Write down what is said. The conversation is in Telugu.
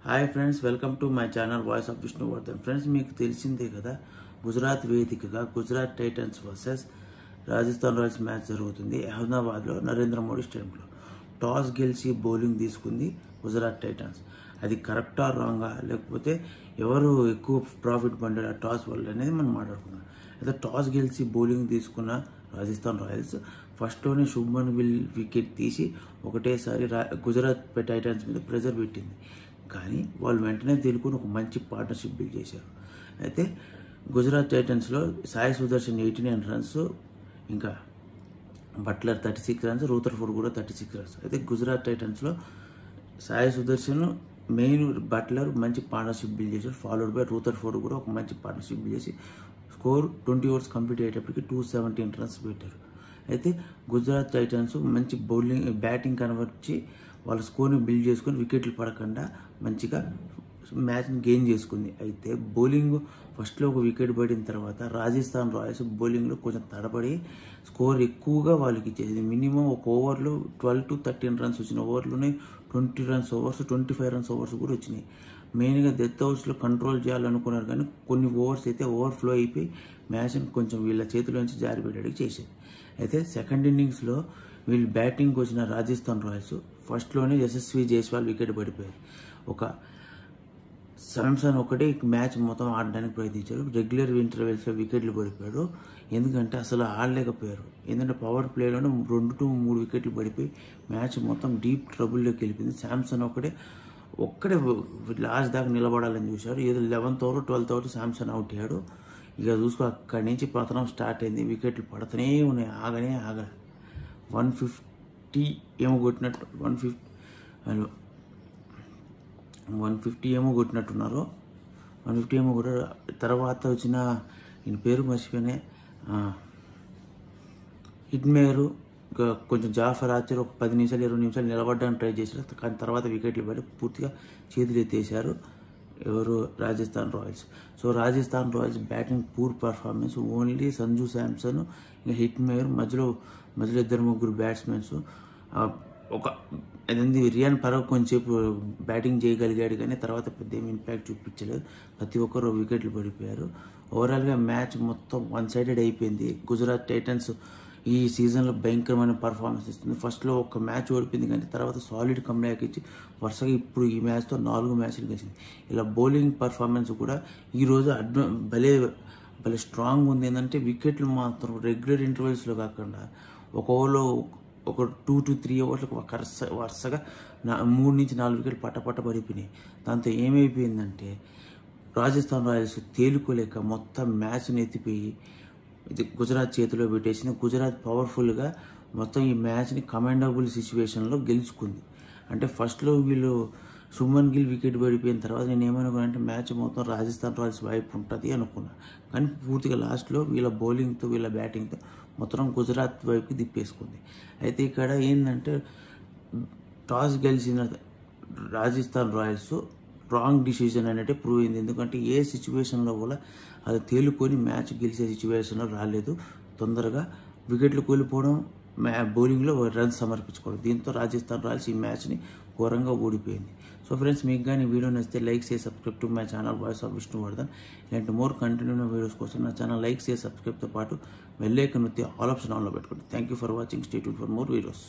Hi friends, welcome to my channel voice of Vishnuvardhan. Friends, మీకు తెలిసిందే కదా, గుజరాత్ వేదికగా Gujarat Titans versus Rajasthan Royals match జరుగుతుంది అహ్మదాబాద్లో నరేంద్ర మోడీ స్టేడియంలో. టాస్ గెలిచి బౌలింగ్ తీసుకుంది గుజరాత్ టైటన్స్. అది కరెక్టా రాంగా, లేకపోతే ఎవరు ఎక్కువ ప్రాఫిట్ పొందారు ఆ టాస్ వల్ల అనేది మనం మాట్లాడుకున్నాం. అయితే టాస్ గెలిచి బౌలింగ్ తీసుకున్న రాజస్థాన్ రాయల్స్ ఫస్ట్లోనే శుభ్మన్ గిల్ వికెట్ తీసి ఒకటేసారి గుజరాత్ టైటన్స్ మీద ప్రెజర్ పెట్టింది. కానీ వాళ్ళు వెంటనే తెలుసుకుని ఒక మంచి పార్ట్నర్షిప్ బిల్డ్ చేశారు. అయితే గుజరాత్ టైటన్స్లో సాయి సుదర్శన్ 89 రన్స్, ఇంకా బట్లర్ 36 రన్స్, రూథర్ఫోర్డ్ కూడా 36 రన్స్. అయితే గుజరాత్ టైటన్స్లో సాయి సుదర్శన్ మెయిన్, బట్లర్ మంచి పార్ట్నర్షిప్ బిల్డ్ చేశారు. ఫాలోడ్ బై రూథర్ఫోర్డ్ కూడా ఒక మంచి పార్ట్నర్షిప్ బిల్డ్ చేసి స్కోర్ 20 ఓవర్స్ కంప్లీట్ అయ్యేటప్పటికి 217 రన్స్ పెట్టారు. అయితే గుజరాత్ టైటన్స్ మంచి బ్యాటింగ్ కనబర్చి వాళ్ళ స్కోర్ని బిల్డ్ చేసుకొని వికెట్లు పడకుండా మంచిగా మ్యాచ్ని గెయిన్ చేసుకుంది. అయితే బౌలింగ్ ఫస్ట్లో ఒక వికెట్ పడిన తర్వాత రాజస్థాన్ రాయల్స్ బౌలింగ్లో కొంచెం తడబడి స్కోర్ ఎక్కువగా వాళ్ళకి ఇచ్చేది. మినిమం ఒక ఓవర్లో 12 to 13 రన్స్ వచ్చిన ఓవర్లోనే 20 రన్స్ ఓవర్స్, 25 రన్స్ ఓవర్స్ కూడా వచ్చినాయి. మెయిన్గా డెత్ ఓవర్స్లో కంట్రోల్ చేయాలనుకున్నారు, కానీ కొన్ని ఓవర్స్ అయితే ఓవర్ఫ్లో అయిపోయి మ్యాచ్ని కొంచెం వీళ్ళ చేతిలోంచి జారిపెట్టడానికి చేసేది. అయితే సెకండ్ ఇన్నింగ్స్లో వీళ్ళు బ్యాటింగ్కి వచ్చిన రాజస్థాన్ రాయల్స్ ఫస్ట్లోనే యశస్వి జైస్వాల్ వికెట్ పడిపోయారు. ఒక శాంసన్ ఒకటే మ్యాచ్ మొత్తం ఆడడానికి ప్రయత్నించారు. రెగ్యులర్ ఇంటర్వెల్స్లో వికెట్లు పడిపోయారు. ఎందుకంటే అసలు ఆడలేకపోయారు. ఎందుకంటే పవర్ ప్లేలోనే 2 to 3 వికెట్లు పడిపోయి మ్యాచ్ మొత్తం డీప్ ట్రబుల్లోకి వెళ్ళిపోయింది. శాంసన్ ఒక్కడే లాస్ట్ దాకా నిలబడాలని చూశారు. ఏదో 11th over 12th over Samson out అయ్యాడు. ఇక చూసుకో, అక్కడి నుంచి పతనం స్టార్ట్ అయింది. వికెట్లు పడుతూనే ఉన్నాయి, ఆగనే 150 ఏమో కొట్టినట్టు 150 ఏమో కొట్టినట్టున్నారు. 150 ఏమో కొట్టారు. తర్వాత వచ్చిన ఈయన పేరు మర్చిపోయినా, హిట్మేరు, ఇంకా కొంచెం జాఫర్ ఆర్చర్ ఒక 10 నిమిషాలు 20 నిమిషాలు నిలబడడానికి ట్రై చేశారు. కానీ తర్వాత వికెట్లు పడి పూర్తిగా చేతులు ఎత్తేసారు ఎవరు, Rajasthan Royals. So Rajasthan Royals batting poor performance. Only Sanju Samson, ఇంకా హిట్మేర్, మధ్యలో 2-3 బ్యాట్స్మెన్స్. ఒక అదేంది రియాన్ పరాగ్ కొంచెంసేపు బ్యాటింగ్ చేయగలిగాడు, కానీ తర్వాత పెద్ద ఏమి ఇంపాక్ట్ చూపించలేదు. ప్రతి ఒక్కరు వికెట్లు పడిపోయారు. ఓవరాల్గా మ్యాచ్ మొత్తం 1-sided అయిపోయింది. గుజరాత్ టైటన్స్ ఈ సీజన్లో భయంకరమైన పర్ఫార్మెన్స్ ఇస్తుంది. ఫస్ట్లో ఒక మ్యాచ్ ఓడిపోయింది, కానీ తర్వాత సాలిడ్ కమ్బ్యాక్ ఇచ్చి వరుసగా ఇప్పుడు ఈ మ్యాచ్తో 4 మ్యాచ్లు గెలిచింది. ఇలా బౌలింగ్ పర్ఫార్మెన్స్ కూడా ఈరోజు భలే స్ట్రాంగ్ ఉంది. ఏంటంటే వికెట్లు మాత్రం రెగ్యులర్ ఇంటర్వెల్స్లో కాకుండా ఒక ఓవర్లో ఒక 2 to 3 ఓవర్లకు వరుసగా 3 నుంచి 4 వికెట్లు పట్ట పడిపోయినాయి. దాంతో ఏమైపోయిందంటే రాజస్థాన్ రాయల్స్ తేలుకోలేక మొత్తం మ్యాచ్ని ఎత్తిపోయి ఇది గుజరాత్ చేతిలో పెట్టేసింది. గుజరాత్ పవర్ఫుల్గా మొత్తం ఈ మ్యాచ్ని కమాండబుల్ సిచ్యువేషన్లో గెలుచుకుంది. అంటే ఫస్ట్లో వీళ్ళు శుభ్మన్ గిల్ వికెట్ పడిపోయిన తర్వాత నేను ఏమనుకున్నానంటే మ్యాచ్ మొత్తం రాజస్థాన్ రాయల్స్ వైపు ఉంటుంది అనుకున్నాను. కానీ పూర్తిగా లాస్ట్లో వీళ్ళ బౌలింగ్తో వీళ్ళ బ్యాటింగ్తో మొత్తం గుజరాత్ వైపుకి తిప్పేసుకుంది. అయితే ఇక్కడ ఏంటంటే టాస్ గెలిచిన రాజస్థాన్ రాయల్స్ రాంగ్ డిసిజన్ అనేది ప్రూవ్ అయింది. ఎందుకంటే ఏ సిచ్యువేషన్లో కూడా అది తేలుకొని మ్యాచ్ గెలిచే సిచ్యువేషన్లో రాలేదు. తొందరగా వికెట్లు కోల్పోవడం, బౌలింగ్లో రన్స్ సమర్పించుకోవడం, దీంతో రాజస్థాన్ రాయల్స్ ఈ మ్యాచ్ని ఘోరంగా ఓడిపోయింది. సో ఫ్రెండ్స్, మీకు కానీ వీడియో నచ్చితే లైక్ చేసి subscribe to my channel voice of Vishnuvardhan. ఇలాంటి మోర్ కంటిన్యూ వీడియోస్ కోసం నా ఛానల్ లైక్ చేసి సబ్స్క్రైబ్తో పాటు బెల్ ఐకాన్ నొక్కి ఆల్ ఆప్షన్ ఆన్లో పెట్టుకోండి. Thank you for watching. Stay tuned for more videos.